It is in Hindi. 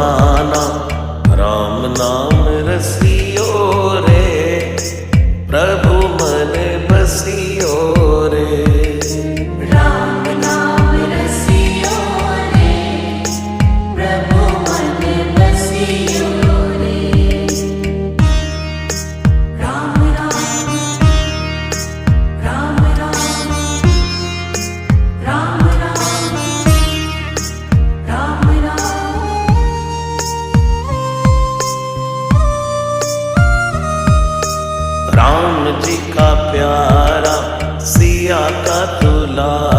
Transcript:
जमाना, राम नाम रसियो रे, प्रभु मन बसियो रे। राम नाम रसियो रे, प्रभु मन बसियो रे। राम राम राम राम राम राम राम राम। राम जी का प्यारा, सिया का दुलारा,